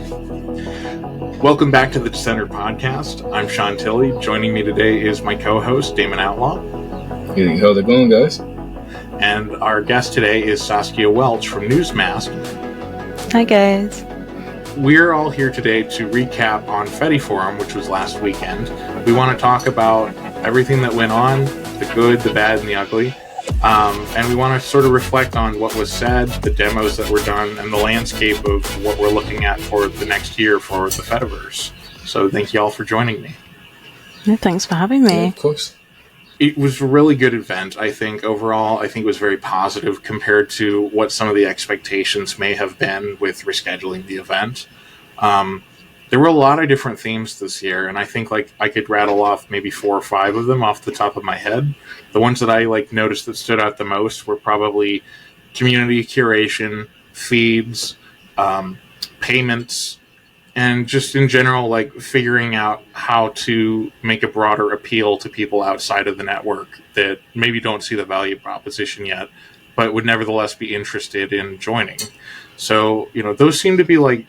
Welcome back to the Center Podcast. I'm Sean Tilley. Joining me today is my co-host, Damon Outlaw. Hey, how's it going, guys? And our guest today is Saskia Welch from Newsmast. Hi, guys. We're all here today to recap on FediForum, which was last weekend. We want to talk about everything that went on, the good, the bad, and the ugly. And we want to sort of reflect on what was said, the demos that were done, and the landscape of what we're looking at for the next year for the Fediverse. So thank you all for joining me. Yeah, thanks for having me. Yeah, of course. It was a really good event, I think. Overall, I think it was very positive compared to what some of the expectations may have been with rescheduling the event. There were a lot of different themes this year, and I think I could rattle off maybe 4 or 5 of them off the top of my head. The ones that I noticed that stood out the most were probably community curation, feeds, payments, and just in general, figuring out how to make a broader appeal to people outside of the network that maybe don't see the value proposition yet, but would nevertheless be interested in joining. So, those seem to be the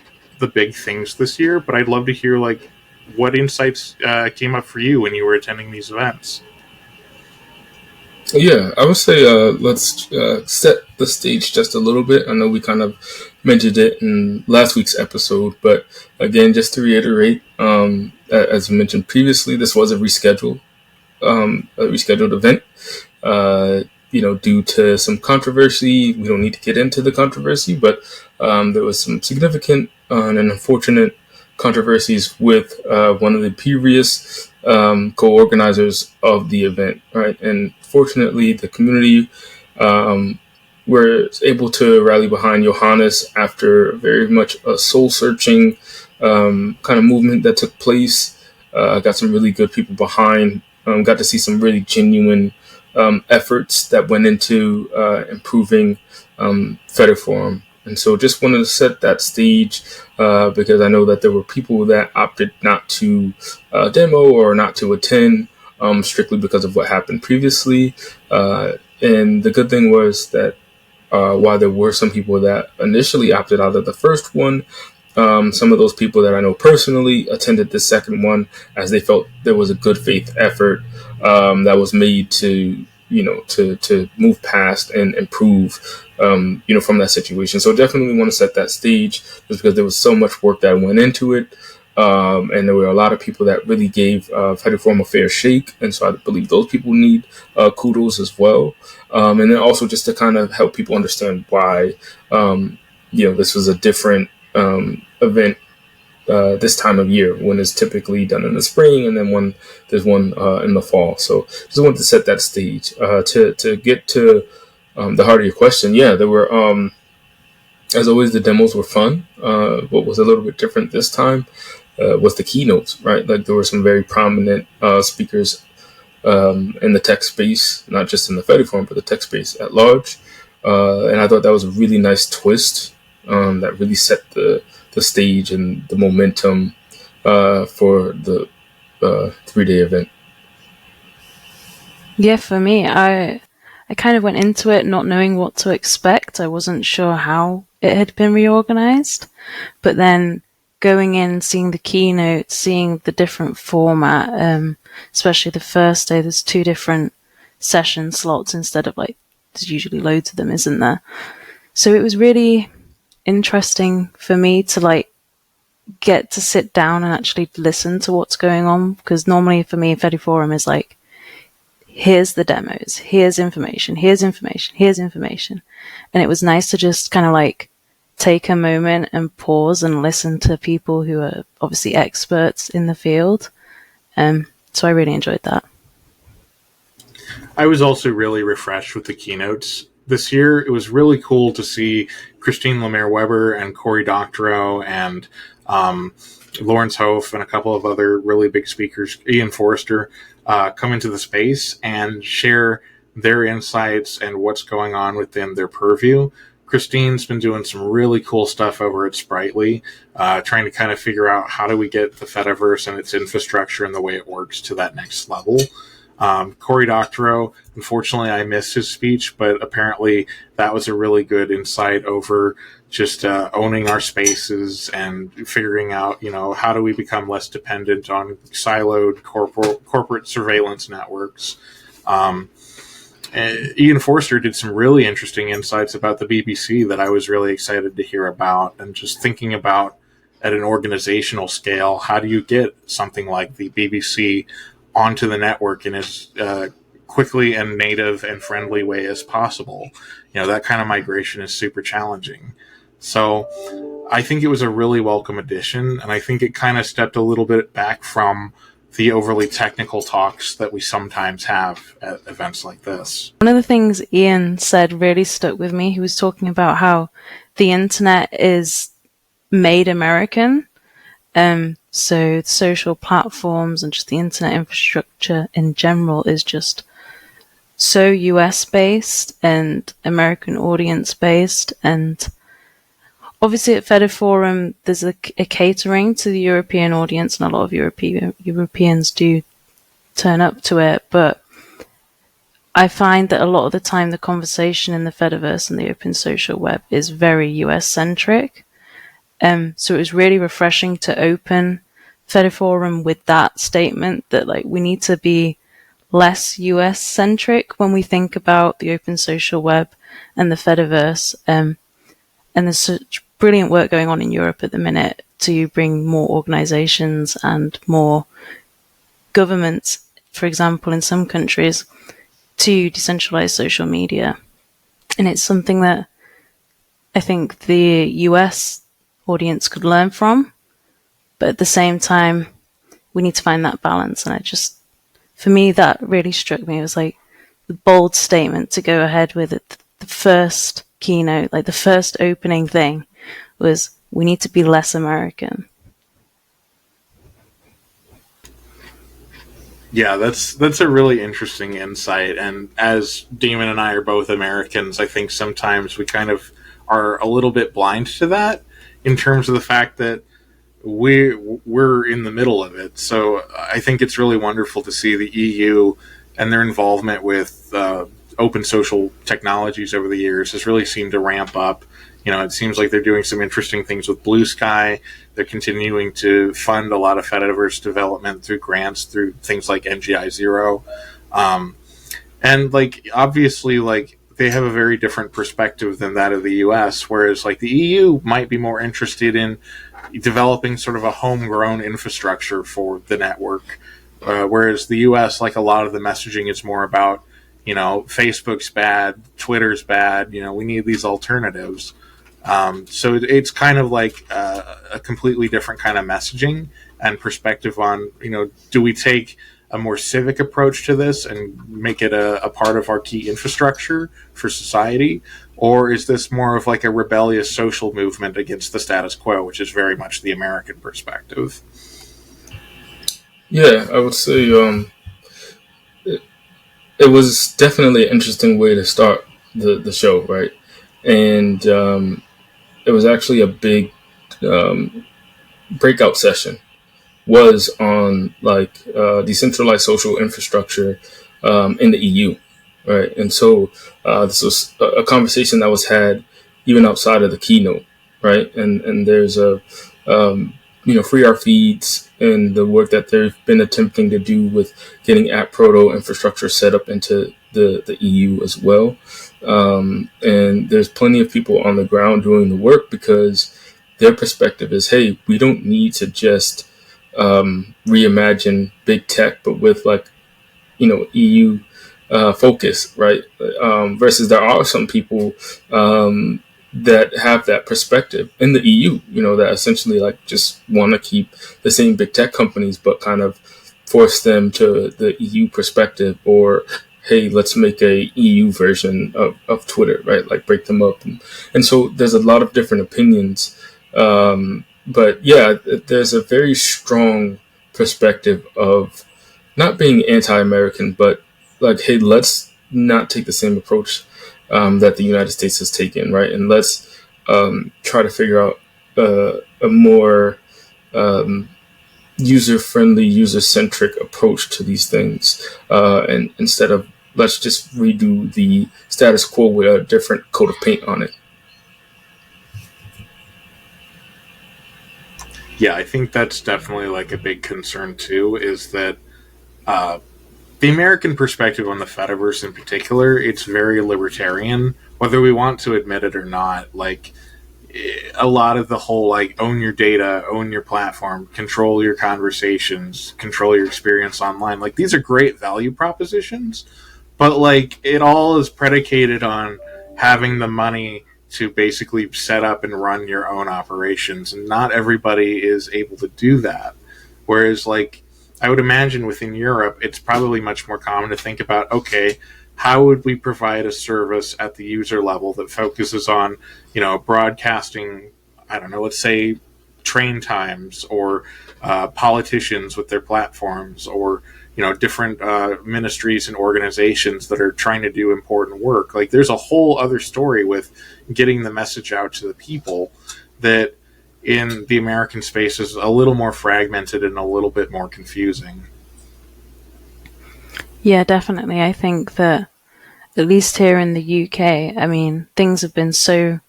big things this year, but I'd love to hear what insights came up for you when you were attending these events. Yeah, I would say let's set the stage just a little bit. I know we kind of mentioned it in last week's episode, but again, just to reiterate, as mentioned previously, this was a rescheduled event. Due to some controversy. We don't need to get into the controversy, but there was some significant and unfortunate controversies with one of the previous co-organizers of the event, right? And fortunately, the community were able to rally behind Johannes after very much a soul-searching kind of movement that took place. Got some really good people behind. Got to see some really genuine efforts that went into improving FediForum. And so just wanted to set that stage because I know that there were people that opted not to demo or not to attend strictly because of what happened previously. And the good thing was that while there were some people that initially opted out of the first one, some of those people that I know personally attended the second one as they felt there was a good faith effort that was made to move past and improve, from that situation. So definitely want to set that stage just because there was so much work that went into it. And there were a lot of people that really gave FediForum a fair shake. And so I believe those people need kudos as well. And then also just to kind of help people understand why, this was a different event this time of year when it's typically done in the spring, and then there's one in the fall. So just wanted to set that stage to get to the heart of your question. Yeah, there were, as always, the demos were fun. What was a little bit different this time was the keynotes, right? There were some very prominent speakers in the tech space, not just in the FediForum, but the tech space at large. And I thought that was a really nice twist that really set the stage and the momentum for the 3-day event. Yeah, for me, I kind of went into it not knowing what to expect. I wasn't sure how it had been reorganized, but then going in, seeing the keynote, seeing the different format, especially the first day, there's 2 different session slots instead of there's usually loads of them, isn't there? So it was really interesting for me to get to sit down and actually listen to what's going on, because normally for me FediForum is here's the demos, here's information, and it was nice to just kind of take a moment and pause and listen to people who are obviously experts in the field. So I really enjoyed that. I was also really refreshed with the keynotes this year. It was really cool to see Christine Lemaire-Weber and Cory Doctorow and Lawrence Hof and a couple of other really big speakers, Ian Forrester, come into the space and share their insights and what's going on within their purview. Christine's been doing some really cool stuff over at Sprightly, trying to kind of figure out how do we get the Fediverse and its infrastructure and the way it works to that next level. Cory Doctorow, unfortunately I missed his speech, but apparently that was a really good insight over just owning our spaces and figuring out, how do we become less dependent on siloed corporate surveillance networks. Ian Forster did some really interesting insights about the BBC that I was really excited to hear about, and just thinking about at an organizational scale, how do you get something like the BBC onto the network in as quickly and native and friendly way as possible? That kind of migration is super challenging. So I think it was a really welcome addition, and I think it kind of stepped a little bit back from the overly technical talks that we sometimes have at events like this. One of the things Ian said really stuck with me. He was talking about how the internet is made American. So social platforms and just the internet infrastructure in general is just so US based and American audience based. And obviously at FediForum, there's a catering to the European audience, and a lot of Europeans do turn up to it. But I find that a lot of the time the conversation in the Fediverse and the open social web is very US centric. So it was really refreshing to open FediForum with that statement that we need to be less US centric when we think about the open social web and the Fediverse. And there's such brilliant work going on in Europe at the minute to bring more organizations and more governments, for example, in some countries, to decentralize social media. And it's something that I think the US audience could learn from, but at the same time we need to find that balance. And for me, that really struck me. It was the bold statement to go ahead with it. The first keynote, the first opening thing was, we need to be less American. Yeah, that's a really interesting insight. And as Damon and I are both Americans, I think sometimes we kind of are a little bit blind to that, in terms of the fact that we're in the middle of it. So I think it's really wonderful to see the EU and their involvement with open social technologies over the years has really seemed to ramp up. It seems like they're doing some interesting things with Blue Sky. They're continuing to fund a lot of Fediverse development through grants, through things like NGI Zero. And obviously, they have a very different perspective than that of the US, whereas the EU might be more interested in developing sort of a homegrown infrastructure for the network. Whereas the US, a lot of the messaging is more about, Facebook's bad, Twitter's bad, we need these alternatives. So it's kind of a completely different kind of messaging and perspective on, do we take a more civic approach to this and make it a part of our key infrastructure for society? Or is this more of a rebellious social movement against the status quo, which is very much the American perspective? Yeah, I would say it was definitely an interesting way to start the show, right? And it was actually a big breakout session, was on decentralized social infrastructure in the EU, right? And so this was a conversation that was had even outside of the keynote, right? And there's free our feeds and the work that they've been attempting to do with getting app proto infrastructure set up into the EU as well. And there's plenty of people on the ground doing the work, because their perspective is, hey, we don't need to just reimagine big tech, but with EU focus, right? Versus there are some people that have that perspective in the EU, that essentially just want to keep the same big tech companies, but kind of force them to the EU perspective, or hey, let's make a EU version of Twitter, right? Break them up. And so there's a lot of different opinions. But yeah, there's a very strong perspective of not being anti-American, but hey, let's not take the same approach that the United States has taken, right? And let's try to figure out a more user-friendly, user-centric approach to these things, and instead of let's just redo the status quo with a different coat of paint on it. Yeah, I think that's definitely like a big concern too. Is that uh, the American perspective on the Fediverse in particular? It's very libertarian, whether we want to admit it or not. Like a lot of the whole like own your data, own your platform, control your conversations, control your experience online. Like these are great value propositions, but like it all is predicated on having the money to basically set up and run your own operations, and not everybody is able to do that. Whereas like I would imagine within Europe it's probably much more common to think about, okay, how would we provide a service at the user level that focuses on, broadcasting, I don't know, let's say train times, or politicians with their platforms, or different ministries and organizations that are trying to do important work. Like there's a whole other story with getting the message out to the people that in the American space is a little more fragmented and a little bit more confusing. Yeah, definitely. I think that at least here in the UK, I mean, things have been so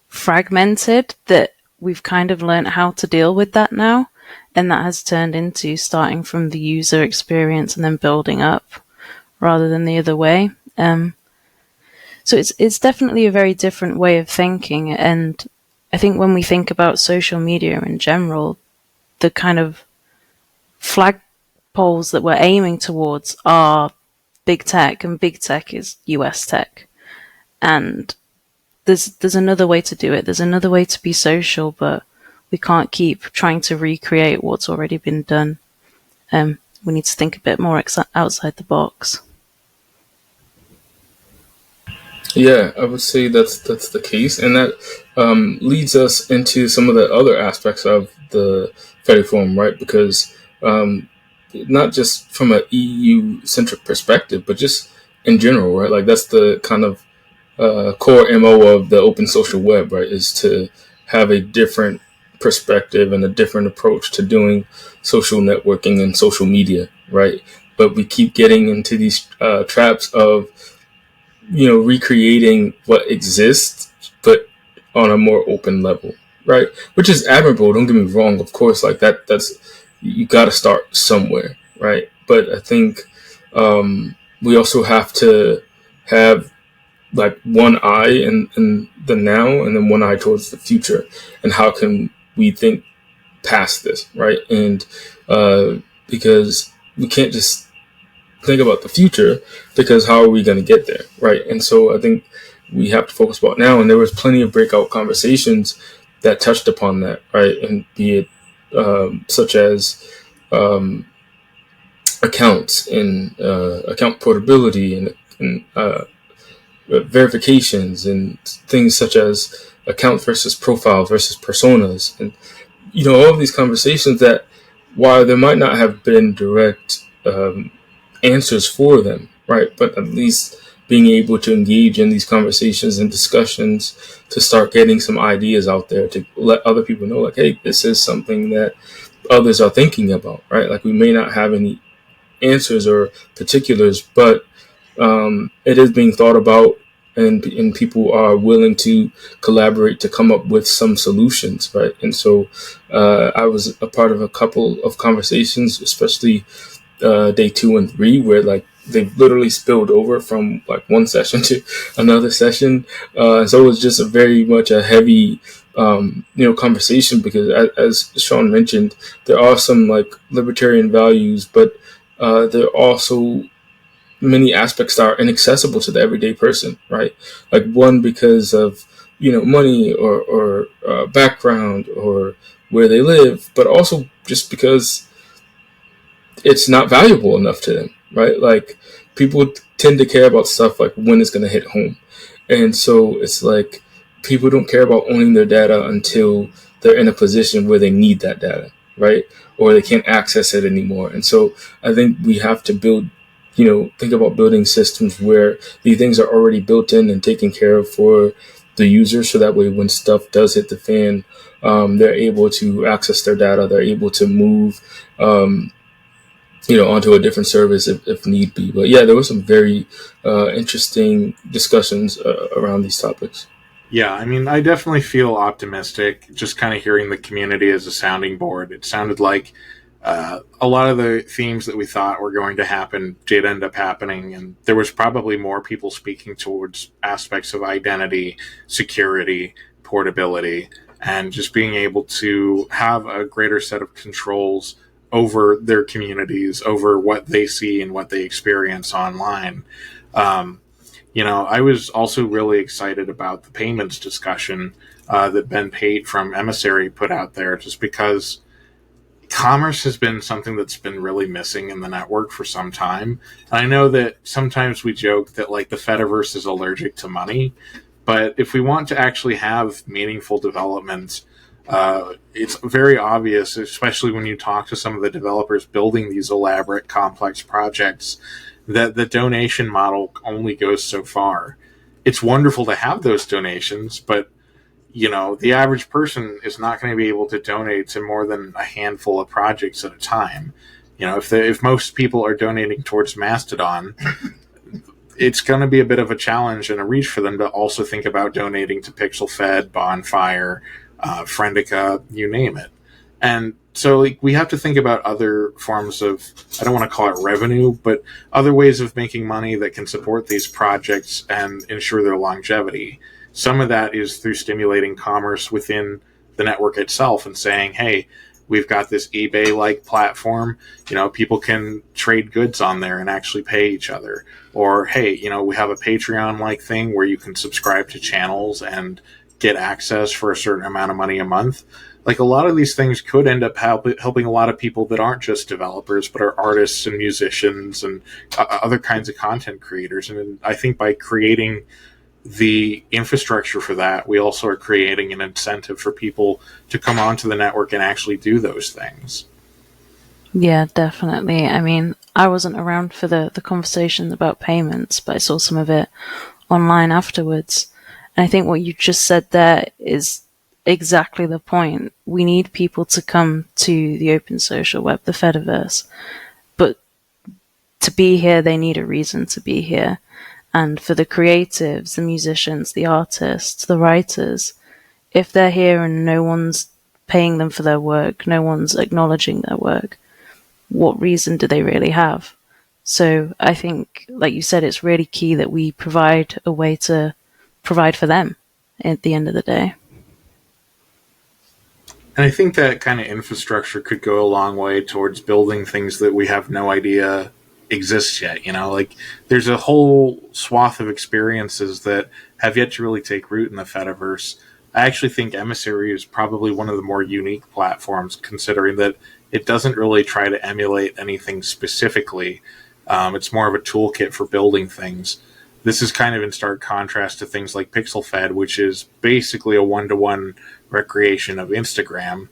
fragmented that we've kind of learned how to deal with that now. And that has turned into starting from the user experience and then building up rather than the other way. So it's definitely a very different way of thinking. And I think when we think about social media in general, the kind of flagpoles that we're aiming towards are big tech, and big tech is US tech. And there's another way to do it. There's another way to be social, but we can't keep trying to recreate what's already been done. We need to think a bit more outside the box. Yeah, I would say that's the case, and that leads us into some of the other aspects of the FediForum, right? Because not just from an EU centric perspective, but just in general, right? Like that's the kind of core MO of the open social web, right? Is to have a different perspective and a different approach to doing social networking and social media, right? But we keep getting into these traps of recreating what exists, but on a more open level, right? Which is admirable. Don't get me wrong. Of course, like that's you got to start somewhere, right? But I think we also have to have like one eye in the now, and then one eye towards the future, and how can we think past this, right? And because we can't just think about the future, because how are we going to get there, right? And so I think we have to focus about now, and there was plenty of breakout conversations that touched upon that, right? And be it such as accounts and account portability and verifications and things such as account versus profile versus personas, and all of these conversations that, while there might not have been direct answers for them, right, but at least being able to engage in these conversations and discussions to start getting some ideas out there to let other people know, like, hey, this is something that others are thinking about, right? Like we may not have any answers or particulars, but it is being thought about, and people are willing to collaborate to come up with some solutions, right? And so I was a part of a couple of conversations, especially day 2 and 3, where like they've literally spilled over from like one session to another session. And so it was just a very much a heavy conversation, because as Sean mentioned, there are some like libertarian values, but there are also many aspects that are inaccessible to the everyday person, right? Like one, because of money or background or where they live, but also just because it's not valuable enough to them, right? Like people tend to care about stuff like when it's going to hit home, and so it's like people don't care about owning their data until they're in a position where they need that data, right? Or they can't access it anymore. And so I think we have to build, think about building systems where these things are already built in and taken care of for the user, so that way when stuff does hit the fan, they're able to access their data, they're able to move onto a different service if need be. But yeah, there were some very interesting discussions around these topics. Yeah, I mean, I definitely feel optimistic just kind of hearing the community as a sounding board. It sounded like a lot of the themes that we thought were going to happen did end up happening, and there was probably more people speaking towards aspects of identity, security, portability, and just being able to have a greater set of controls over their communities, over what they see and what they experience online. Um, I was also really excited about the payments discussion that Ben Pate from Emissary put out there, just because commerce has been something that's been really missing in the network for some time. And I know that sometimes we joke that like the Fediverse is allergic to money, but if we want to actually have meaningful development, it's very obvious, especially when you talk to some of the developers building these elaborate, complex projects, that the donation model only goes so far. It's wonderful to have those donations, but the average person is not going to be able to donate to more than a handful of projects at a time. If most people are donating towards Mastodon, it's going to be a bit of a challenge and a reach for them to also think about donating to PixelFed, Bonfire, Friendica, you name it. And so we have to think about other forms of, I don't want to call it revenue, but other ways of making money that can support these projects and ensure their longevity. Some of that is through stimulating commerce within the network itself and saying, hey, we've got this eBay-like platform. People can trade goods on there and actually pay each other. Or, hey, we have a Patreon-like thing where you can subscribe to channels and get access for a certain amount of money a month. Like, a lot of these things could end up helping a lot of people that aren't just developers, but are artists and musicians and other kinds of content creators. And I think by creating the infrastructure for that, we also are creating an incentive for people to come onto the network and actually do those things. Yeah, definitely. I mean, I wasn't around for the conversation about payments, but I saw some of it online afterwards. And I think what you just said there is exactly the point. We need people to come to the open social web, the Fediverse. But to be here, they need a reason to be here. And for the creatives, the musicians, the artists, the writers, if they're here and no one's paying them for their work, no one's acknowledging their work, what reason do they really have? So I think, like you said, it's really key that we provide a way to provide for them at the end of the day. And I think that kind of infrastructure could go a long way towards building things that we have no idea exists yet. There's a whole swath of experiences that have yet to really take root in the Fediverse. I actually think Emissary is probably one of the more unique platforms, considering that it doesn't really try to emulate anything specifically. It's more of a toolkit for building things. This is kind of in stark contrast to things like PixelFed, which is basically a one-to-one recreation of Instagram,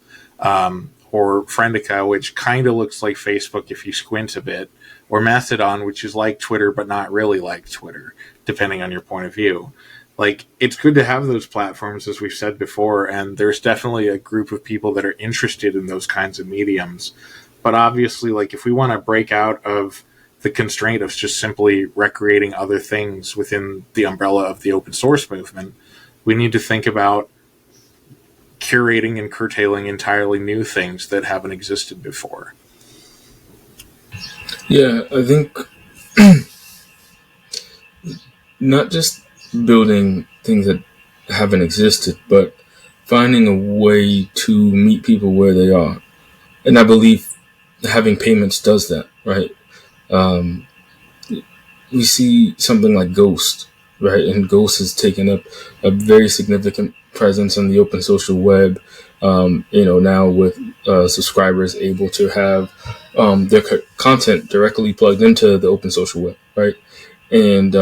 or Friendica, which kind of looks like Facebook if you squint a bit, or Mastodon, which is like Twitter but not really like Twitter, depending on your point of view. It's good to have those platforms, as we've said before, and there's definitely a group of people that are interested in those kinds of mediums. But obviously, if we want to break out of the constraint of just simply recreating other things within the umbrella of the open source movement, we need to think about curating and curtailing entirely new things that haven't existed before. Yeah, I think not just building things that haven't existed, but finding a way to meet people where they are. And I believe having payments does that, right? We see something like Ghost, right? And Ghost has taken up a very significant presence on the open social web. Now with subscribers able to have their content directly plugged into the open social web, right? And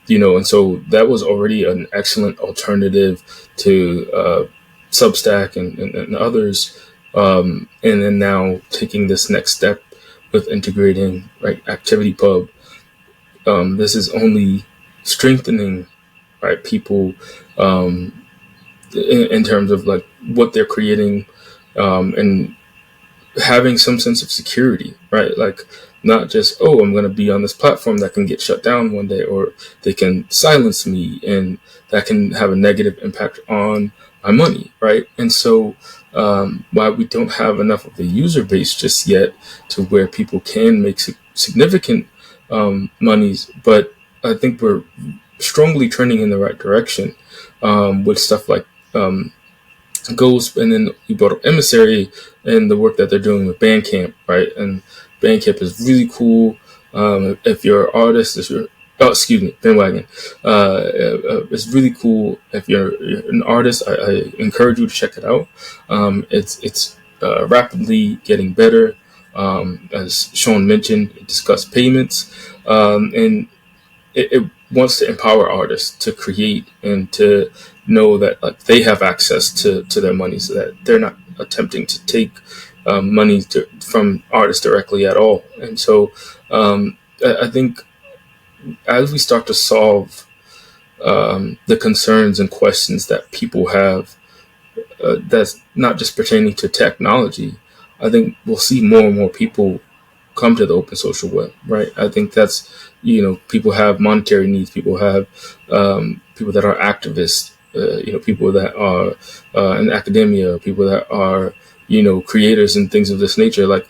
and so that was already an excellent alternative to Substack and others. And then now taking this next step with integrating ActivityPub, this is only strengthening people in terms of what they're creating, and having some sense of security, right? not just, oh, I'm going to be on this platform that can get shut down one day, or they can silence me, and that can have a negative impact on my money, right? And so while we don't have enough of the user base just yet to where people can make significant monies, but I think we're strongly trending in the right direction with stuff like Ghost, and then you brought up Emissary and the work that they're doing with Bandcamp, right? And Bandcamp is really cool. If you're an artist, Bandwagon. It's really cool. If you're an artist, I encourage you to check it out. It's rapidly getting better. As Sean mentioned, it discussed payments, and it wants to empower artists to create and to know that they have access to their money, so that they're not attempting to take money from artists directly at all. And so I think as we start to solve the concerns and questions that people have, that's not just pertaining to technology, I think we'll see more and more people come to the open social web, right? I think that's, people have monetary needs, people have people that are activists, people that are in academia, people that are, creators and things of this nature. Like,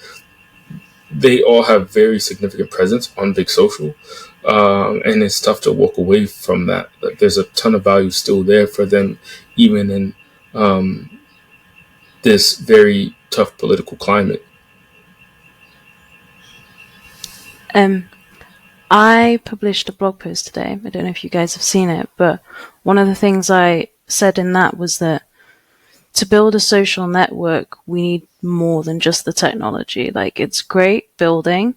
they all have very significant presence on Big Social, and it's tough to walk away from that. Like, there's a ton of value still there for them, even in this very tough political climate. I published a blog post today. I don't know if you guys have seen it, but one of the things I said in that was that to build a social network, we need more than just the technology. Like, it's great building,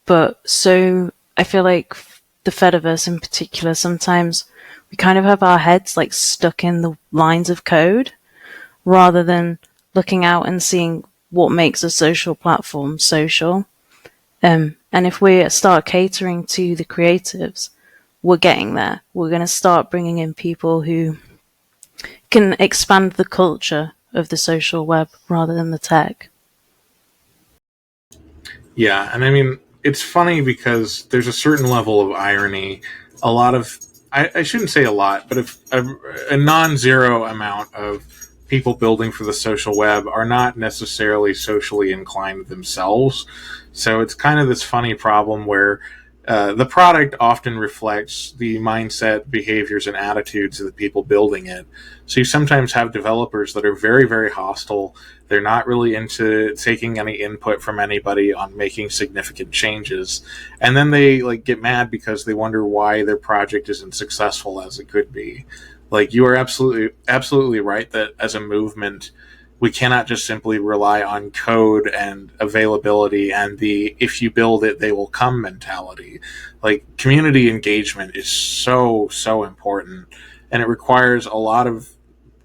but so I feel like the Fediverse in particular, sometimes we kind of have our heads like stuck in the lines of code rather than looking out and seeing what makes a social platform social. And if we start catering to the creatives, we're getting there. We're going to start bringing in people who can expand the culture of the social web rather than the tech. Yeah, and I mean, it's funny because there's a certain level of irony. A lot of, I shouldn't say a lot, but if a non-zero amount of people building for the social web are not necessarily socially inclined themselves. So it's kind of this funny problem where the product often reflects the mindset, behaviors, and attitudes of the people building it. So you sometimes have developers that are very, very hostile. They're not really into taking any input from anybody on making significant changes. And then they get mad because they wonder why their project isn't successful as it could be. You are absolutely right that as a movement, we cannot just simply rely on code and availability and the if you build it, they will come mentality. Community engagement is so, so important, and it requires a lot of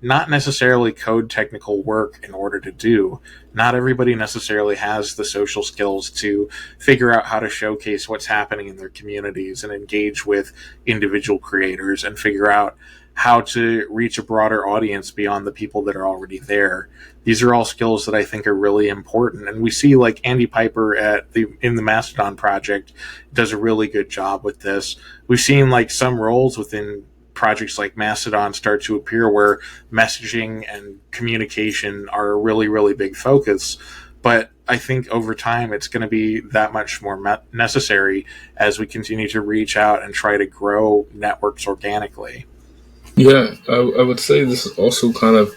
not necessarily code technical work in order to do. Not everybody necessarily has the social skills to figure out how to showcase what's happening in their communities and engage with individual creators and figure out how to reach a broader audience beyond the people that are already there. These are all skills that I think are really important. And we see Andy Piper in the Mastodon project does a really good job with this. We've seen some roles within projects like Mastodon start to appear where messaging and communication are a really, really big focus. But I think over time it's going to be that much more necessary as we continue to reach out and try to grow networks organically. Yeah, I would say this also kind of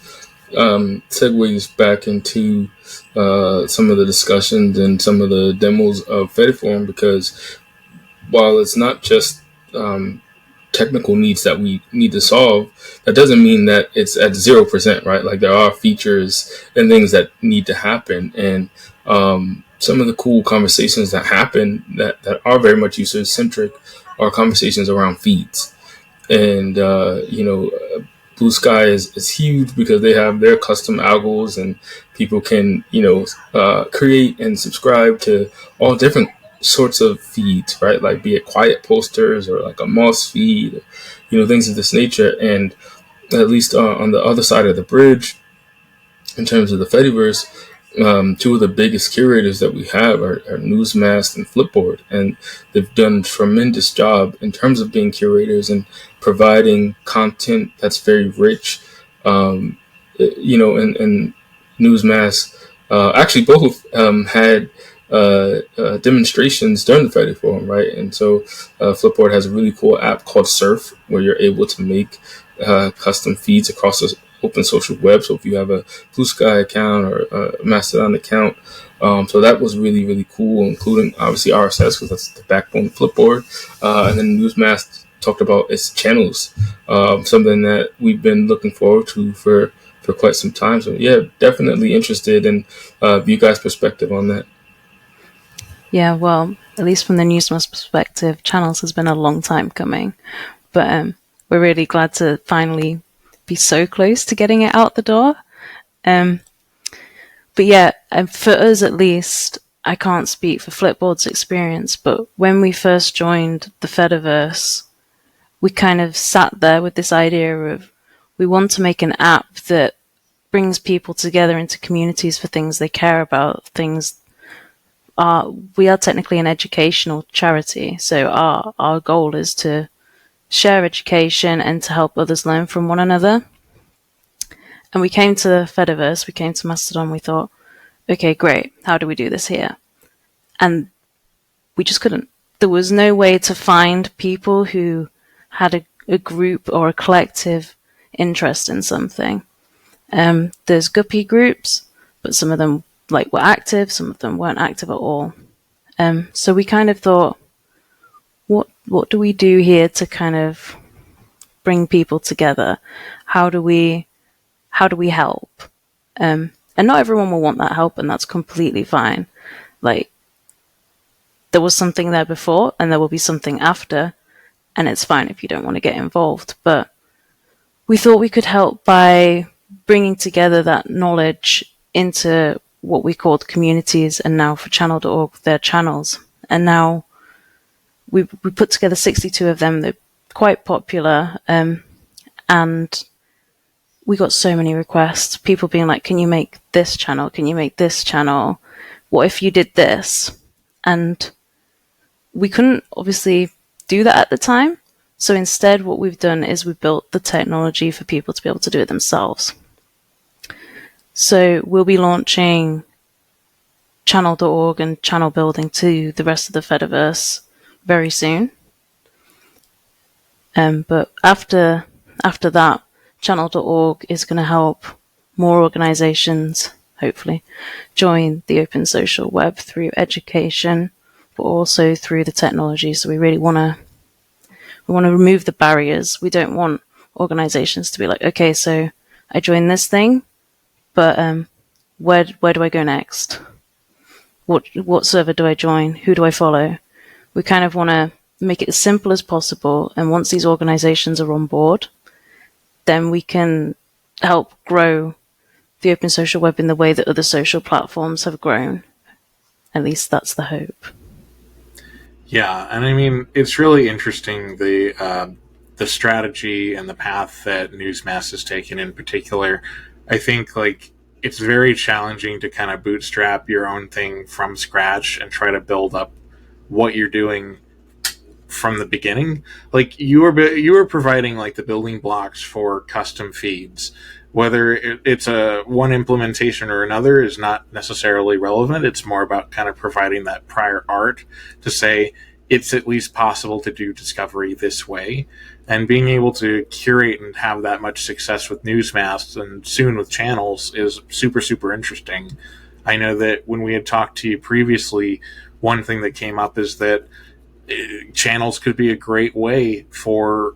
segues back into some of the discussions and some of the demos of FediForum, because while it's not just technical needs that we need to solve, that doesn't mean that it's at 0%, right? There are features and things that need to happen. And some of the cool conversations that happen that are very much user-centric are conversations around feeds. And, Blue Sky is huge because they have their custom algos, and people can, create and subscribe to all different sorts of feeds, right? Be it quiet posters or a Moss feed, things of this nature. And at least on the other side of the bridge, in terms of the Fediverse, two of the biggest curators that we have are Newsmast and Flipboard, and they've done a tremendous job in terms of being curators and providing content that's very rich. And Newsmast actually both had demonstrations during the FediForum, right? And so Flipboard has a really cool app called Surf, where you're able to make custom feeds across the open social web. So if you have a Blue Sky account or a Mastodon account, so that was really, really cool, including obviously RSS, because that's the backbone of Flipboard. And then Newsmast talked about its channels, something that we've been looking forward to for quite some time. So yeah, definitely interested in you guys' perspective on that. Yeah, well, at least from the Newsmast perspective, channels has been a long time coming, but we're really glad to finally be so close to getting it out the door. But yeah, for us at least, I can't speak for Flipboard's experience, but when we first joined the Fediverse, we kind of sat there with this idea of we want to make an app that brings people together into communities for things they care about. We are technically an educational charity, so our goal is to share education and to help others learn from one another. And we came to the Fediverse, we came to Mastodon, we thought, okay, great, how do we do this here? And we just couldn't. There was no way to find people who had a group or a collective interest in something. There's guppy groups, but some of them were active, some of them weren't active at all. So we kind of thought, what do we do here to kind of bring people together? How do we help? And not everyone will want that help, and that's completely fine. There was something there before, and there will be something after, and it's fine if you don't want to get involved. But we thought we could help by bringing together that knowledge into what we called communities, and now for channel.org, their channels. And now we put together 62 of them. They're quite popular, and we got so many requests. People being like, can you make this channel? Can you make this channel? What if you did this? And we couldn't obviously do that at the time. So instead, what we've done is we built the technology for people to be able to do it themselves. So we'll be launching channel.org and channel building to the rest of the Fediverse very soon. But after that, channel.org is going to help more organizations, hopefully, join the open social web through education, but also through the technology. So we really want to remove the barriers. We don't want organizations to be like, okay, so I joined this thing, but where do I go next? What server do I join? Who do I follow? We kind of want to make it as simple as possible, and once these organizations are on board, then we can help grow the open social web in the way that other social platforms have grown. At least that's the hope. Yeah, and I mean, it's really interesting, the strategy and the path that Newsmast has taken in particular. I think it's very challenging to kind of bootstrap your own thing from scratch and try to build up what you're doing from the beginning. You were providing the building blocks for custom feeds. Whether it's a one implementation or another is not necessarily relevant. It's more about kind of providing that prior art to say it's at least possible to do discovery this way, and being able to curate and have that much success with Newsmast and soon with channels is super, super interesting. I know that when we had talked to you previously, one thing that came up is that channels could be a great way for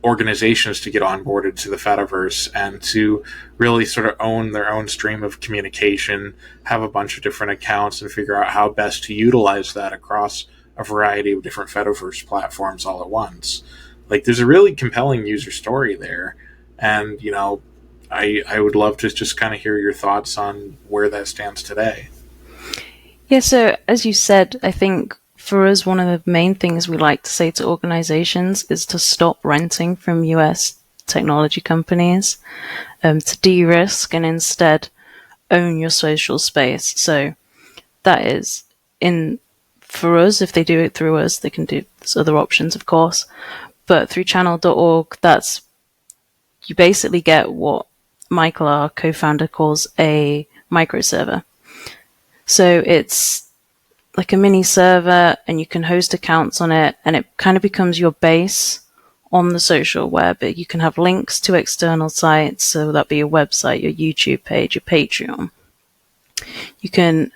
organizations to get onboarded to the Fediverse and to really sort of own their own stream of communication, have a bunch of different accounts, and figure out how best to utilize that across a variety of different Fediverse platforms all at once. There's a really compelling user story there, and I would love to just kind of hear your thoughts on where that stands today. Yeah, so as you said, I think for us, one of the main things we like to say to organizations is to stop renting from US technology companies, to de-risk and instead own your social space. So that is for us. If they do it through us, they can do there's other options, of course. But through channel.org, you basically get what Michael, our co-founder, calls a microserver. So it's like a mini server, and you can host accounts on it, and it kind of becomes your base on the social web. You can have links to external sites, so that'd be your website, your YouTube page, your Patreon. You can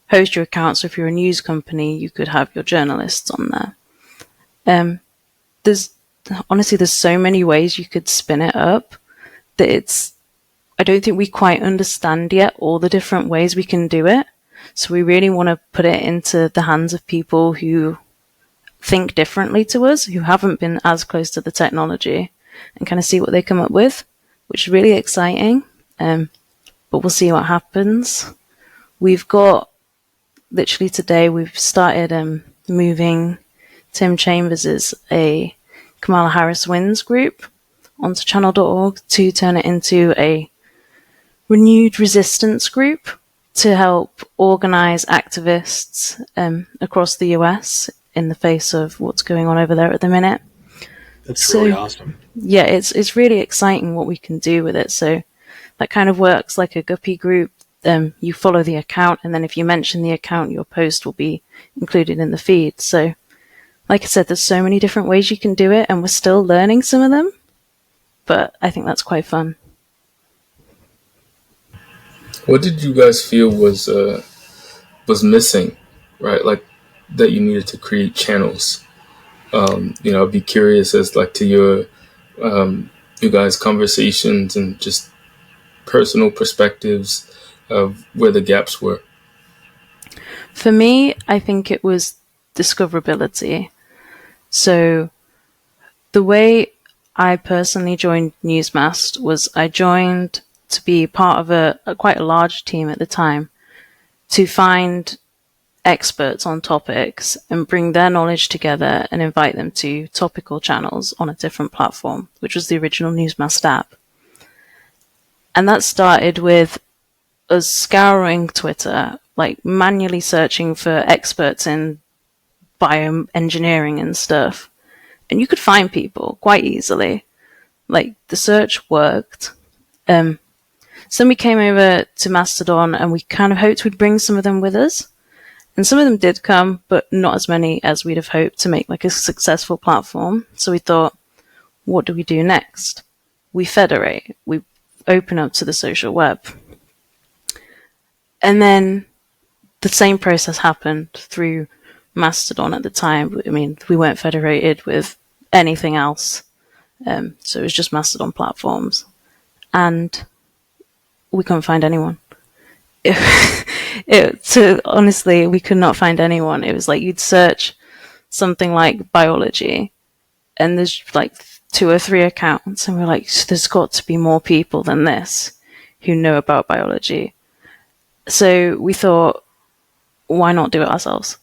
host your account, so if you're a news company, you could have your journalists on there. There's so many ways you could spin it up that I don't think we quite understand yet all the different ways we can do it. So we really want to put it into the hands of people who think differently to us, who haven't been as close to the technology, and kind of see what they come up with, which is really exciting. But we'll see what happens. We've got, literally today, we've started moving Tim Chambers' a Kamala Harris Wins group onto channel.org to turn it into a renewed resistance group to help organize activists across the US in the face of what's going on over there at the minute. That's really awesome. Yeah, it's really exciting what we can do with it. So that kind of works like a guppy group. You follow the account, and then if you mention the account, your post will be included in the feed. So like I said, there's so many different ways you can do it, and we're still learning some of them, but I think that's quite fun. What did you guys feel was missing, right? Like that you needed to create channels. I'd be curious as like to your you guys' conversations and just personal perspectives of where the gaps were. For me, I think it was discoverability. So the way I personally joined Newsmast was I joined to be part of a quite a large team at the time to find experts on topics and bring their knowledge together and invite them to topical channels on a different platform, which was the original Newsmast app. And that started with us scouring Twitter, like manually searching for experts in bioengineering and stuff. And you could find people quite easily. Like, the search worked. So we came over to Mastodon, and we kind of hoped we'd bring some of them with us. And some of them did come, but not as many as we'd have hoped to make like a successful platform. So we thought, what do we do next? We federate. We open up to the social web. And then the same process happened through Mastodon at the time. I mean, we weren't federated with anything else. So it was just Mastodon platforms. And we couldn't find anyone. Honestly, we could not find anyone. It was like you'd search something like biology, and there's like 2 or 3 accounts, and we're like, there's got to be more people than this who know about biology. So we thought, why not do it ourselves?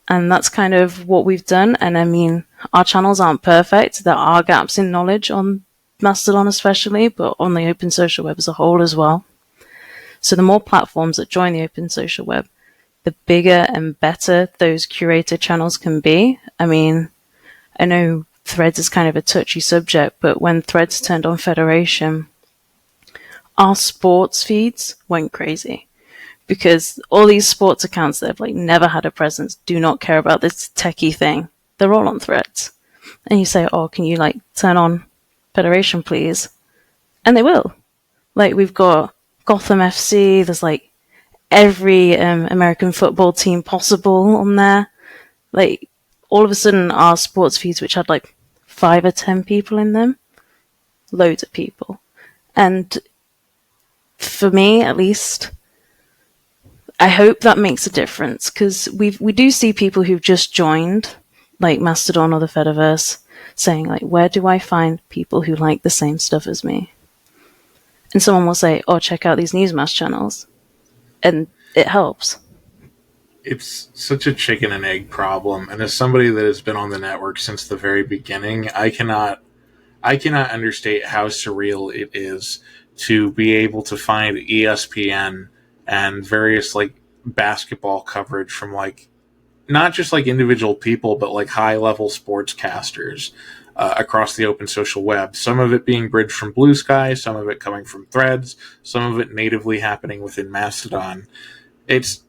And that's kind of what we've done. And I mean, our channels aren't perfect. There are gaps in knowledge on Mastodon especially, but on the open social web as a whole as well. So the more platforms that join the open social web, the bigger and better those curated channels can be. I mean, I know Threads is kind of a touchy subject, but when Threads turned on federation, our sports feeds went crazy. Because all these sports accounts that have like never had a presence, do not care about this techie thing. They're all on Threads. And you say, oh, can you like turn on federation, please? And they will. Like, we've got Gotham FC, there's like every American football team possible on there. Like, all of a sudden our sports feeds, which had like 5 or 10 people in them, loads of people. And for me, at least, I hope that makes a difference, because we do see people who've just joined, like Mastodon or the Fediverse, saying like, where do I find people who like the same stuff as me? And someone will say, oh, check out these Newsmast channels. And it helps. It's such a chicken and egg problem. And as somebody that has been on the network since the very beginning, I cannot understate how surreal it is to be able to find ESPN and various like basketball coverage from like not just like individual people, but like high level sportscasters across the open social web. Some of it being bridged from Blue Sky, some of it coming from Threads, some of it natively happening within Mastodon. It's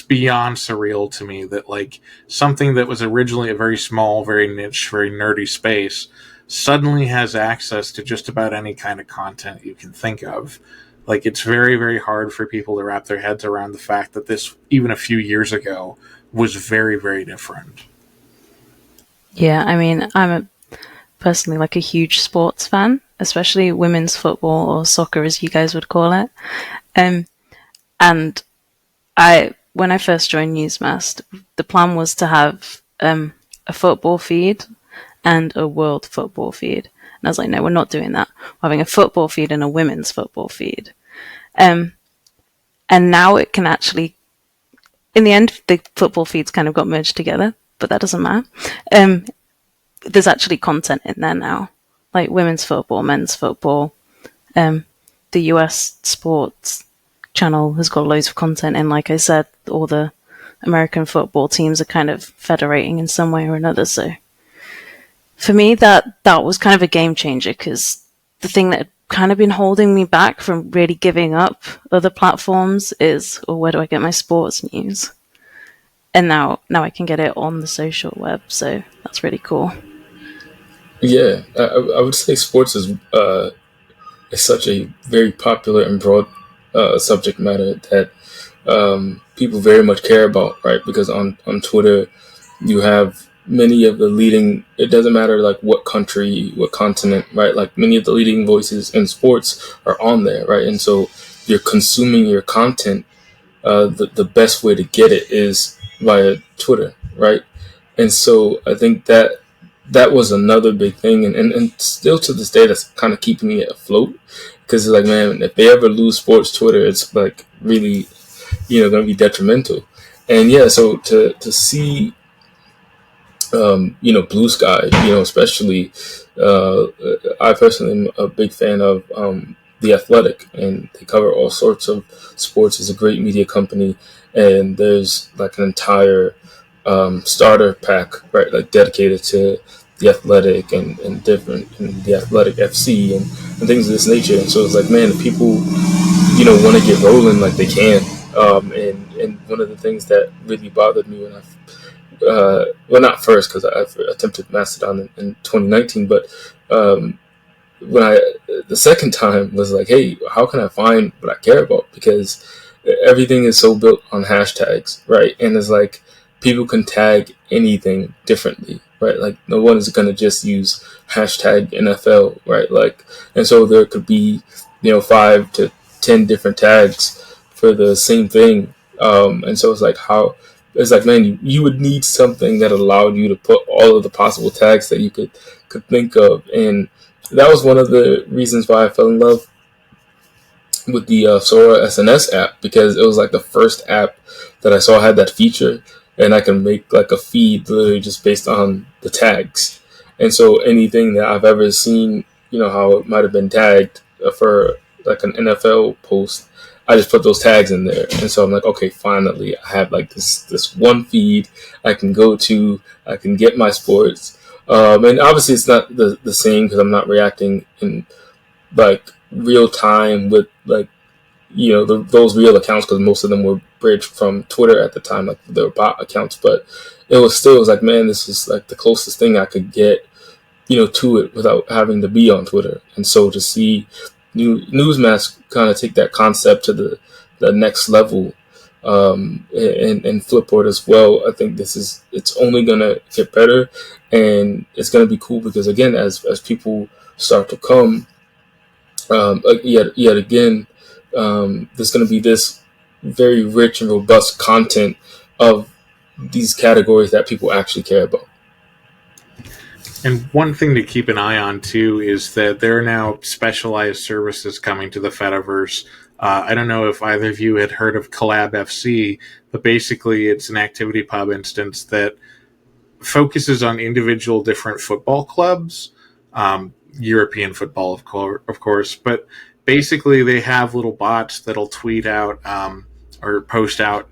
beyond surreal to me that like something that was originally a very small, very niche, very nerdy space suddenly has access to just about any kind of content you can think of. Like, it's very, very hard for people to wrap their heads around the fact that this, even a few years ago, was very, very different. Yeah, I mean, personally like a huge sports fan, especially women's football or soccer, as you guys would call it. And when I first joined Newsmast, the plan was to have a football feed and a world football feed. And I was like, no, we're not doing that. We're having a football feed and a women's football feed. And now it can actually, in the end, the football feeds kind of got merged together, but that doesn't matter. There's actually content in there now, like women's football, men's football. The US sports channel has got loads of content, and like I said, all the American football teams are kind of federating in some way or another. So for me, that was kind of a game changer, because the thing that had kind of been holding me back from really giving up other platforms is, oh, where do I get my sports news? And now I can get it on the social web, so that's really cool. Yeah, I would say sports is such a very popular and broad subject matter that people very much care about, right? Because on Twitter, you have many of the leading, it doesn't matter like what country, what continent, right? Like many of the leading voices in sports are on there, right? And so you're consuming your content. The best way to get it is via Twitter, right? And so I think that was another big thing, and still to this day, that's kind of keeping me afloat, because it's like, man, if they ever lose sports Twitter, it's like really, going to be detrimental. And yeah, so to see, Blue Sky, especially, I personally am a big fan of The Athletic, and they cover all sorts of sports. It's a great media company, and there's like an entire starter pack, right, like dedicated to The Athletic and different, and The Athletic FC and things of this nature. And so it's like, man, if people, want to get rolling, like they can. And one of the things that really bothered me when well, not first, because I attempted Mastodon in 2019, but when the second time was like, hey, how can I find what I care about? Because everything is so built on hashtags, right? And it's like people can tag anything differently, right? Like no one is going to just use hashtag NFL, right? Like, and so there could be, 5 to 10 different tags for the same thing. And so it's like, man, you would need something that allowed you to put all of the possible tags that you could think of. And that was one of the reasons why I fell in love with the Sora SNS app, because it was like the first app that I saw had that feature, and I can make like a feed literally just based on the tags. And so anything that I've ever seen, how it might have been tagged for like an NFL post, I just put those tags in there. And so I'm like, okay, finally I have like this one feed I can go to, I can get my sports. And obviously it's not the same, because I'm not reacting in like real time with like, those real accounts, because most of them were bridged from Twitter at the time, like they were bot accounts. But it was like, man, this is like the closest thing I could get, to it without having to be on Twitter. And so to see Newsmast kind of take that concept to the next level, and Flipboard as well, I think it's only gonna get better, and it's gonna be cool, because again, as people start to come, yet again, there's gonna be this very rich and robust content of these categories that people actually care about. And one thing to keep an eye on, too, is that there are now specialized services coming to the Fediverse. I don't know if either of you had heard of Collab FC, but basically it's an activity pub instance that focuses on individual different football clubs, European football, of course, but basically they have little bots that'll tweet out or post out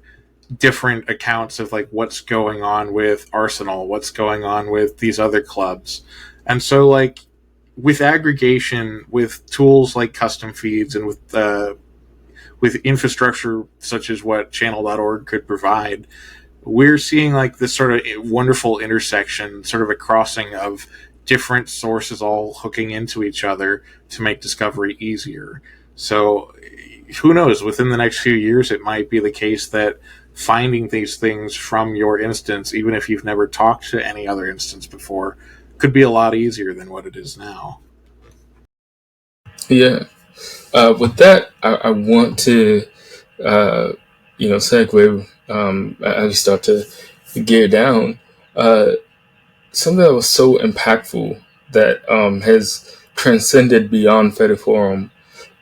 different accounts of like what's going on with Arsenal, what's going on with these other clubs. And so like with aggregation, with tools like custom feeds, and with infrastructure such as what channel.org could provide, we're seeing like this sort of wonderful intersection, sort of a crossing of different sources all hooking into each other to make discovery easier. So who knows, within the next few years, it might be the case that finding these things from your instance, even if you've never talked to any other instance before, could be a lot easier than what it is now. Yeah. With that, I want to, segue as we start to gear down. Something that was so impactful that has transcended beyond FediForum,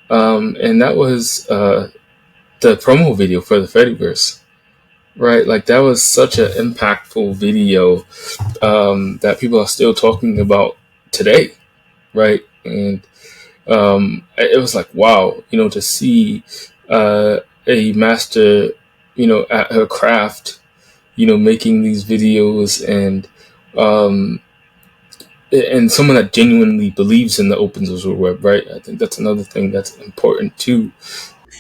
and that was the promo video for the Fediverse. Right, like that was such an impactful video that people are still talking about today, right? And it was like, wow, to see a master, at her craft, making these videos, and someone that genuinely believes in the open social web, right? I think that's another thing that's important too.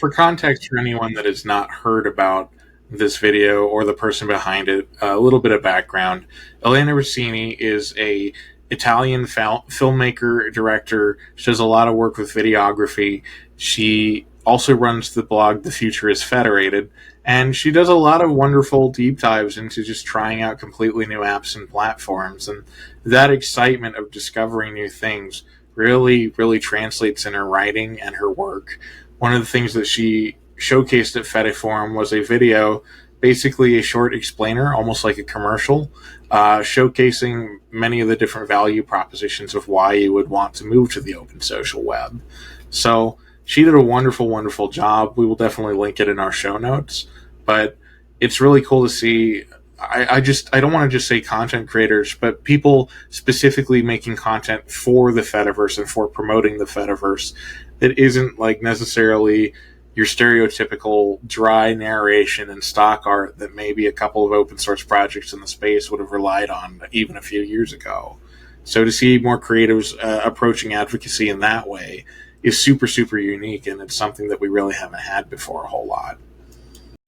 For context, for anyone that has not heard about this video or the person behind it, a little bit of background. Elena Rossini is a Italian filmmaker, director. She does a lot of work with videography. She also runs the blog The Future is Federated, and she does a lot of wonderful deep dives into just trying out completely new apps and platforms. And that excitement of discovering new things really, really translates in her writing and her work. One of the things that she showcased at FediForum was a video, basically a short explainer, almost like a commercial, showcasing many of the different value propositions of why you would want to move to the open social web. So she did a wonderful, wonderful job. We will definitely link it in our show notes, but it's really cool to see. I don't want to just say content creators, but people specifically making content for the Fediverse and for promoting the Fediverse that isn't like necessarily your stereotypical dry narration and stock art that maybe a couple of open source projects in the space would have relied on even a few years ago. So to see more creatives approaching advocacy in that way is super, super unique, and it's something that we really haven't had before a whole lot.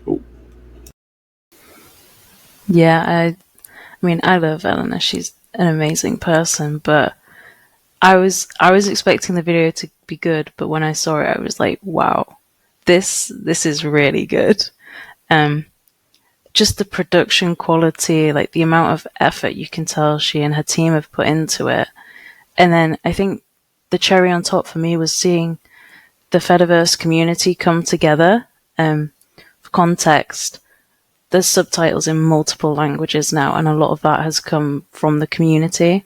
Ooh. Yeah, I love Elena. She's an amazing person, but I was expecting the video to be good, but when I saw it, I was like, wow. This is really good. Just the production quality, like the amount of effort you can tell she and her team have put into it. And then I think the cherry on top for me was seeing the Fediverse community come together. For context, there's subtitles in multiple languages now, and a lot of that has come from the community.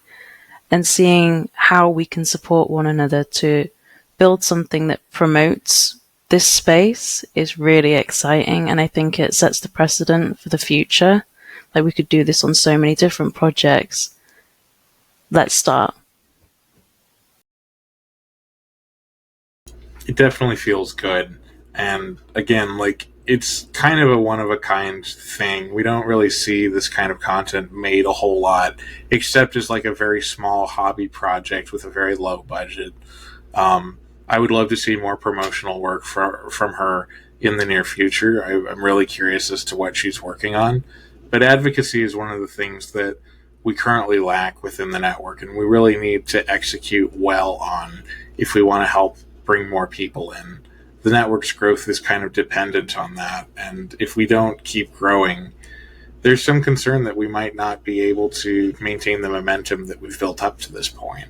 And seeing how we can support one another to build something that promotes this space is really exciting, and I think it sets the precedent for the future. Like, we could do this on so many different projects. Let's start. It definitely feels good. And again, like, it's kind of a one-of-a-kind thing. We don't really see this kind of content made a whole lot, except as like a very small hobby project with a very low budget. I would love to see more promotional work from her in the near future. I'm really curious as to what she's working on. But advocacy is one of the things that we currently lack within the network, and we really need to execute well on if we want to help bring more people in. The network's growth is kind of dependent on that, and if we don't keep growing, there's some concern that we might not be able to maintain the momentum that we've built up to this point.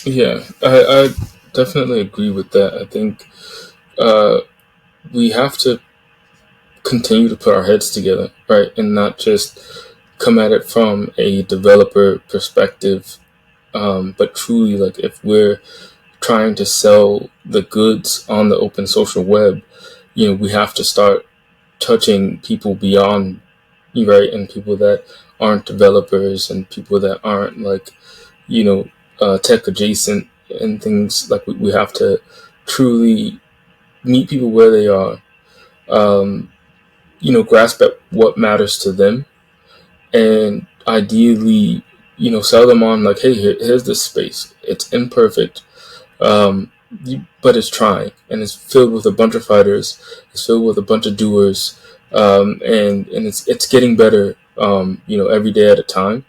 Yeah, I definitely agree with that. I think we have to continue to put our heads together, right, and not just come at it from a developer perspective, but truly, like, if we're trying to sell the goods on the open social web, we have to start touching people beyond, right, and people that aren't developers and people that aren't like, tech adjacent, and things like we have to truly meet people where they are, grasp at what matters to them, and ideally, sell them on like, hey, here's this space. It's imperfect, but it's trying, and it's filled with a bunch of fighters. It's filled with a bunch of doers, and it's getting better, every day at a time.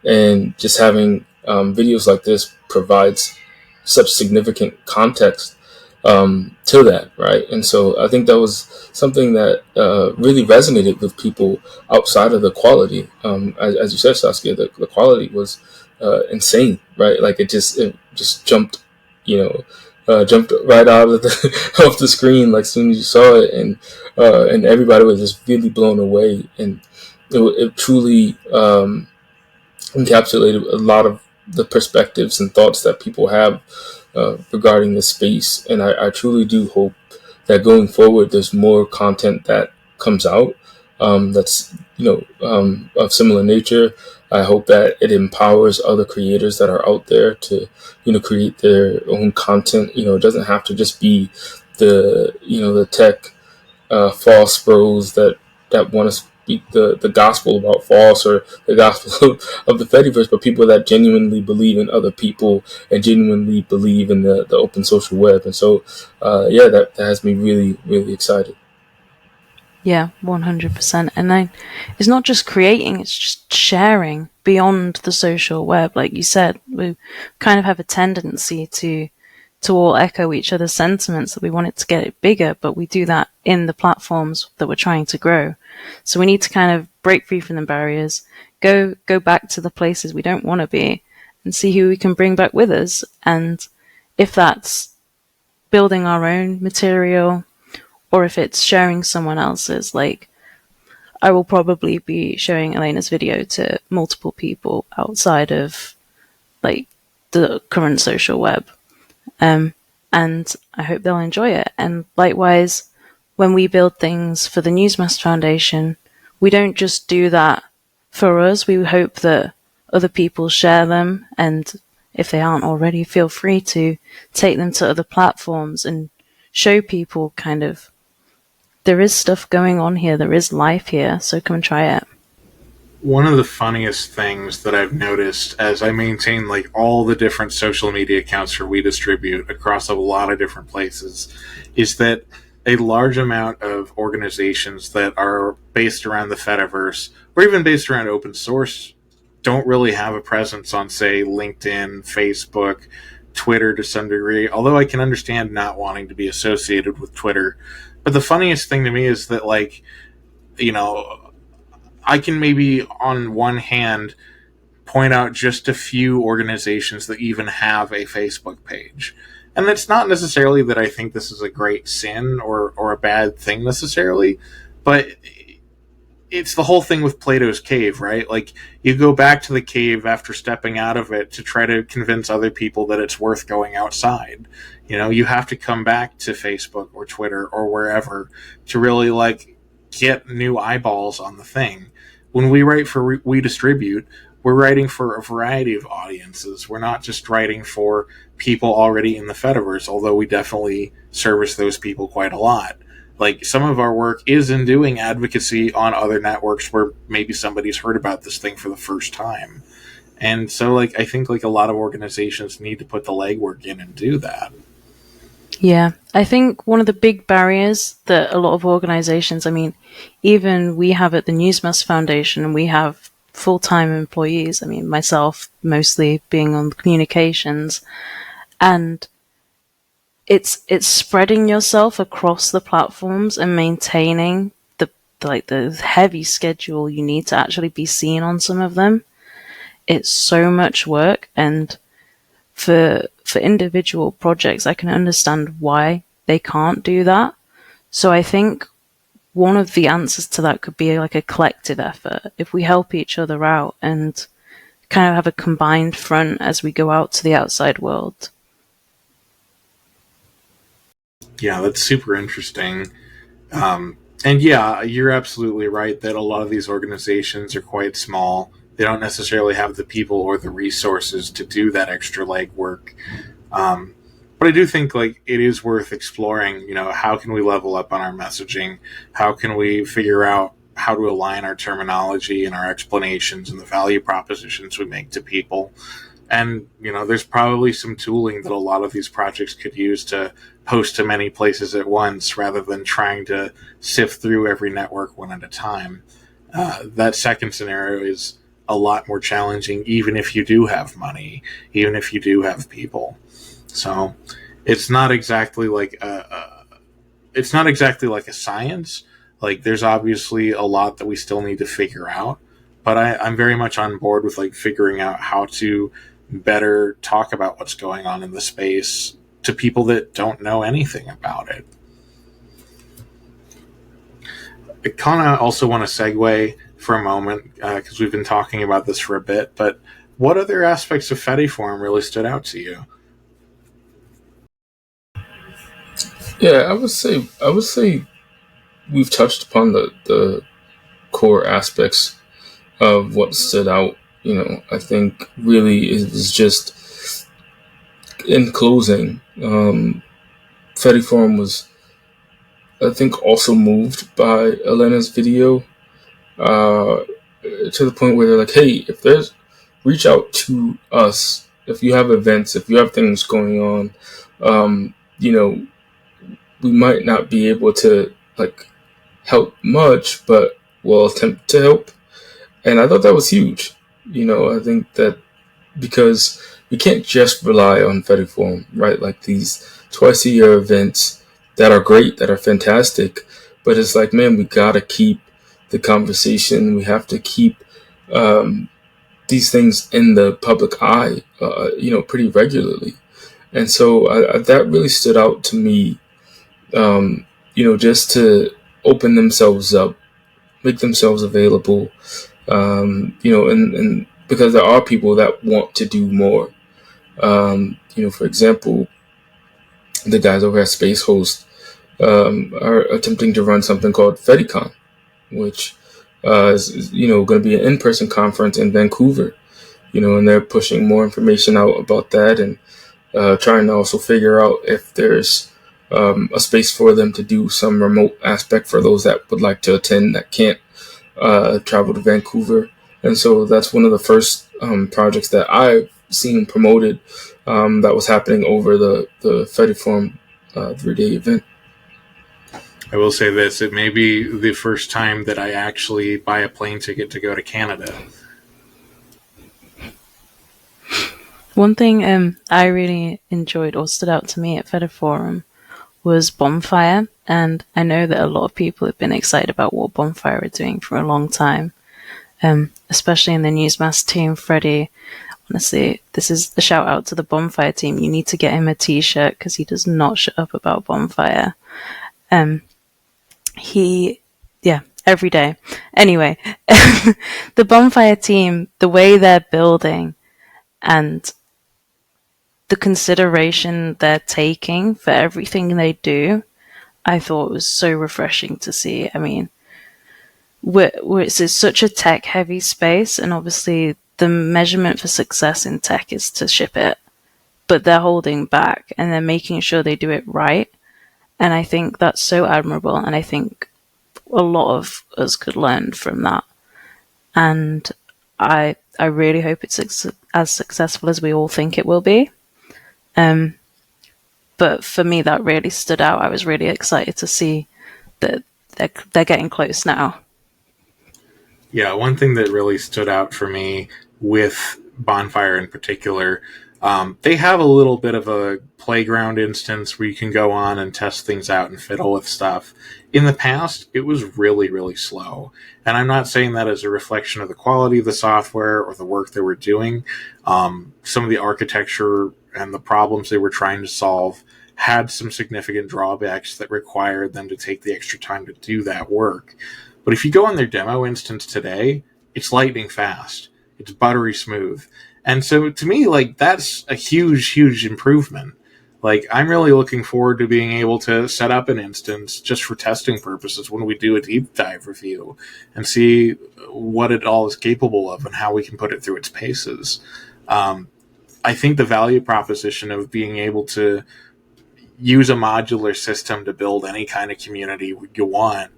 And just having videos like this provides such significant context to that, right? And so I think that was something that really resonated with people outside of the quality. As you said, Saskia, the quality was insane, right? Like it just jumped, jumped right out of the off the screen like soon as you saw it, and everybody was just really blown away, and it truly encapsulated a lot of the perspectives and thoughts that people have regarding the space. And I truly do hope that going forward, there's more content that comes out that's of similar nature. I hope that it empowers other creators that are out there to create their own content. It doesn't have to just be the tech false bros that want to speak the gospel about false, or the gospel of the Fediverse, but people that genuinely believe in other people and genuinely believe in the open social web. And so, that has me really, really excited. Yeah, 100%. And then it's not just creating, it's just sharing beyond the social web. Like you said, we kind of have a tendency to all echo each other's sentiments, that we want it to get it bigger, but we do that in the platforms that we're trying to grow. So we need to kind of break free from the barriers, go back to the places we don't want to be, and see who we can bring back with us. And if that's building our own material, or if it's sharing someone else's, like I will probably be showing Elena's video to multiple people outside of like the current social web. And I hope they'll enjoy it. And likewise, when we build things for the Newsmast Foundation, we don't just do that for us. We hope that other people share them, and if they aren't already, feel free to take them to other platforms and show people kind of, there is stuff going on here, there is life here, so come and try it. One of the funniest things that I've noticed as I maintain like all the different social media accounts for We Distribute across a lot of different places is that a large amount of organizations that are based around the Fediverse, or even based around open source, don't really have a presence on, say, LinkedIn, Facebook, Twitter to some degree, although I can understand not wanting to be associated with Twitter. But the funniest thing to me is that, like, I can maybe on one hand point out just a few organizations that even have a Facebook page. And it's not necessarily that I think this is a great sin or a bad thing necessarily, but it's the whole thing with Plato's cave, right? Like, you go back to the cave after stepping out of it to try to convince other people that it's worth going outside. You have to come back to Facebook or Twitter or wherever to really, like, get new eyeballs on the thing. When we write for We Distribute, we're writing for a variety of audiences. We're not just writing for people already in the Fediverse, although we definitely service those people quite a lot. Like, some of our work is in doing advocacy on other networks where maybe somebody's heard about this thing for the first time. And so, like, I think, like, a lot of organizations need to put the legwork in and do that. Yeah, I think one of the big barriers that a lot of organizations, I mean, even we have at the Newsmast Foundation, and we have full-time employees, I mean, myself mostly being on communications, and it's spreading yourself across the platforms and maintaining the heavy schedule you need to actually be seen on some of them. It's so much work, and for individual projects, I can understand why they can't do that. So I think one of the answers to that could be like a collective effort. If we help each other out and kind of have a combined front as we go out to the outside world. Yeah, that's super interesting. And yeah, you're absolutely right that a lot of these organizations are quite small. They don't necessarily have the people or the resources to do that extra legwork. But I do think like it is worth exploring, how can we level up on our messaging? How can we figure out how to align our terminology and our explanations and the value propositions we make to people? And, there's probably some tooling that a lot of these projects could use to post to many places at once rather than trying to sift through every network one at a time. That second scenario is a lot more challenging, even if you do have money, even if you do have people. So it's not exactly like a science. Like there's obviously a lot that we still need to figure out, but I'm very much on board with like figuring out how to better talk about what's going on in the space to people that don't know anything about it. I kind of also want to segue for a moment because we've been talking about this for a bit, but what other aspects of FediForum really stood out to you? Yeah, I would say we've touched upon the core aspects of what stood out. I think really it was just in closing. FediForum was, I think, also moved by Elena's video to the point where they're like, hey, if there's, reach out to us if you have events, if you have things going on. We might not be able to like help much, but we'll attempt to help. And I thought that was huge. I think that because we can't just rely on FediForum, right? Like these twice a year events that are great, that are fantastic, but it's like, man, we gotta keep the conversation. We have to keep these things in the public eye, pretty regularly. And so that really stood out to me. Just to open themselves up, make themselves available, and because there are people that want to do more. For example, the guys over at Space Host are attempting to run something called FediCon, which is going to be an in-person conference in Vancouver. And they're pushing more information out about that and trying to also figure out if there's a space for them to do some remote aspect for those that would like to attend that can't travel to Vancouver. And so that's one of the first projects that I've seen promoted that was happening over the FediForum 3-day event. I will say this, it may be the first time that I actually buy a plane ticket to go to Canada. One thing I really enjoyed or stood out to me at FediForum was Bonfire, and I know that a lot of people have been excited about what Bonfire are doing for a long time, especially in the Newsmast team. Freddie, honestly, this is the shout out to the Bonfire team. You need to get him a t-shirt because he does not shut up about Bonfire. Every day. Anyway, the Bonfire team, the way they're building and the consideration they're taking for everything they do, I thought was so refreshing to see. I mean, it's such a tech-heavy space, and obviously the measurement for success in tech is to ship it, but they're holding back and they're making sure they do it right. And I think that's so admirable, and I think a lot of us could learn from that. And I really hope it's as successful as we all think it will be. But for me, that really stood out. I was really excited to see that they're getting close now. Yeah, one thing that really stood out for me with Bonfire in particular, they have a little bit of a playground instance where you can go on and test things out and fiddle with stuff. In the past, it was really, really slow. And I'm not saying that as a reflection of the quality of the software or the work they were doing. Some of the architecture and the problems they were trying to solve had some significant drawbacks that required them to take the extra time to do that work. But if you go on their demo instance today, it's lightning fast. It's buttery smooth. And so to me, like, that's a huge, huge improvement. Like, I'm really looking forward to being able to set up an instance just for testing purposes when we do a deep dive review and see what it all is capable of and how we can put it through its paces. I think the value proposition of being able to use a modular system to build any kind of community you want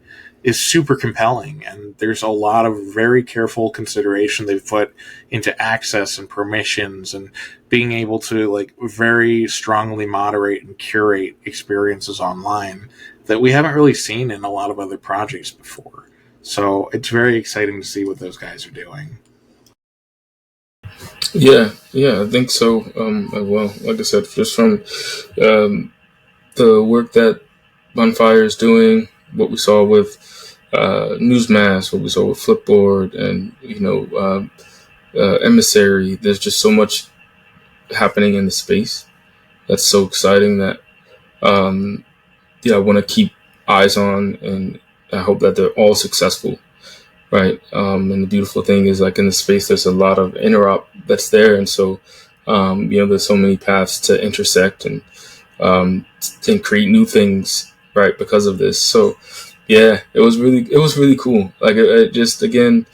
is super compelling. And there's a lot of very careful consideration they've put into access and permissions and being able to like very strongly moderate and curate experiences online that we haven't really seen in a lot of other projects before. So it's very exciting to see what those guys are doing. Yeah, I think so. Well, like I said, just from the work that Bonfire is doing, what we saw with Newsmast, what we saw with Flipboard, and Emissary. There's just so much happening in the space that's so exciting that I want to keep eyes on, and I hope that they're all successful, right? And the beautiful thing is, like, in the space, there's a lot of interop that's there, and so there's so many paths to intersect and create new things, right, because of this. So yeah, it was really cool. Like, it just, again,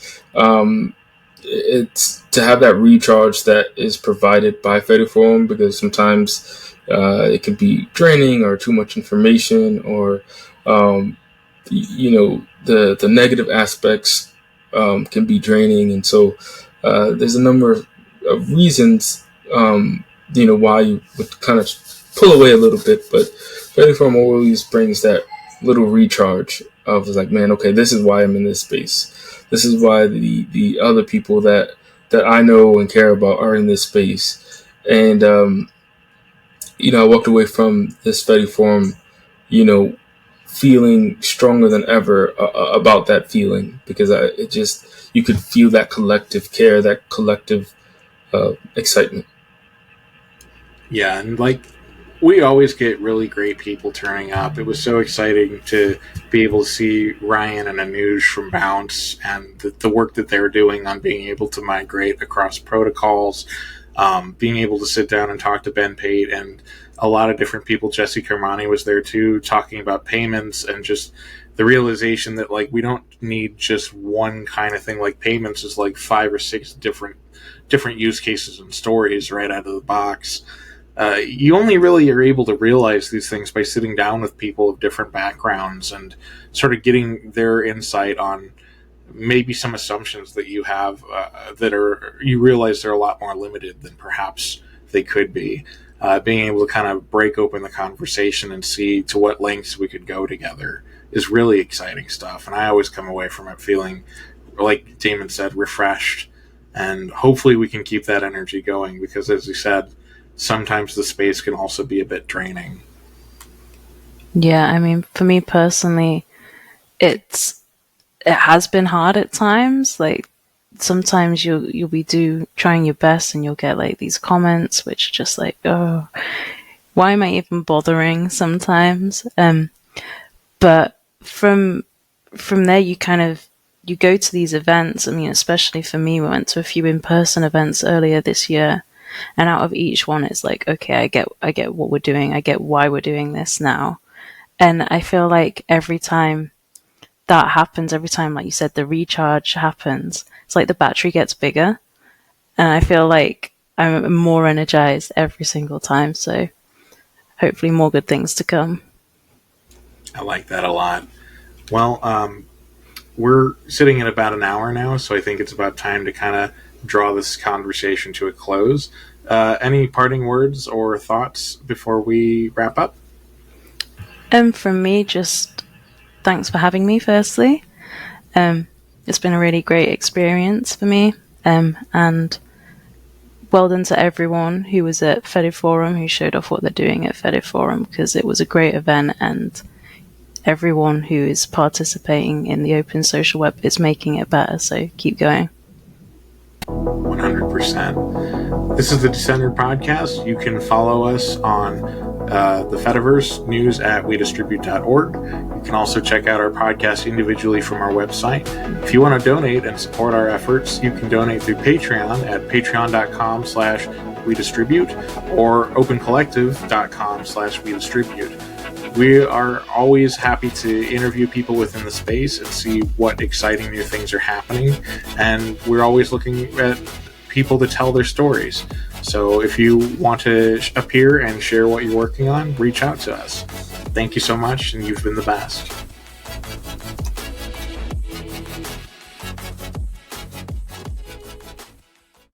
it's to have that recharge that is provided by FediForum, because sometimes it can be draining or too much information, or the negative aspects can be draining, and so there's a number of reasons why you would kind of pull away a little bit, but FediForum always brings that little recharge of, like, man, okay, this is why I'm in this space. This is why the other people that I know and care about are in this space. And I walked away from this FediForum, feeling stronger than ever about that feeling, because you could feel that collective care, that collective excitement. Yeah, and like, we always get really great people turning up. It was so exciting to be able to see Ryan and Anuj from Bounce and the work that they're doing on being able to migrate across protocols, being able to sit down and talk to Ben Pate and a lot of different people. Jesse Kermani was there too, talking about payments and just the realization that, like, we don't need just one kind of thing. Like, payments is like 5 or 6 different use cases and stories right out of the box. You only really are able to realize these things by sitting down with people of different backgrounds and sort of getting their insight on maybe some assumptions that you have you realize they're a lot more limited than perhaps they could be. Being able to kind of break open the conversation and see to what lengths we could go together is really exciting stuff. And I always come away from it feeling, like Damon said, refreshed. And hopefully we can keep that energy going, because, as you said, sometimes the space can also be a bit draining. Yeah, I mean, for me personally, it has been hard at times. Like, sometimes you'll be trying your best and you'll get like these comments which are just like, oh, why am I even bothering sometimes? But from there, you go to these events. I mean, especially for me, we went to a few in-person events earlier this year. And out of each one, it's like, okay, I get what we're doing. I get why we're doing this now. And I feel like every time that happens, every time, like you said, the recharge happens, it's like the battery gets bigger. And I feel like I'm more energized every single time. So hopefully more good things to come. I like that a lot. Well, we're sitting at about an hour now, so I think it's about time to kind of draw this conversation to a close. Any parting words or thoughts before we wrap up? From me, just thanks for having me, firstly. It's been a really great experience for me. And well done to everyone who was at FediForum, who showed off what they're doing at FediForum, because it was a great event, and everyone who is participating in the open social web is making it better. So keep going. 100%. This is the Descender Podcast. You can follow us on the Fediverse, news at WeDistribute.org. You can also check out our podcast individually from our website. If you want to donate and support our efforts, you can donate through Patreon at patreon.com/WeDistribute or opencollective.com/WeDistribute. We are always happy to interview people within the space and see what exciting new things are happening. And we're always looking at people to tell their stories. So if you want to appear and share what you're working on, reach out to us. Thank you so much, and you've been the best.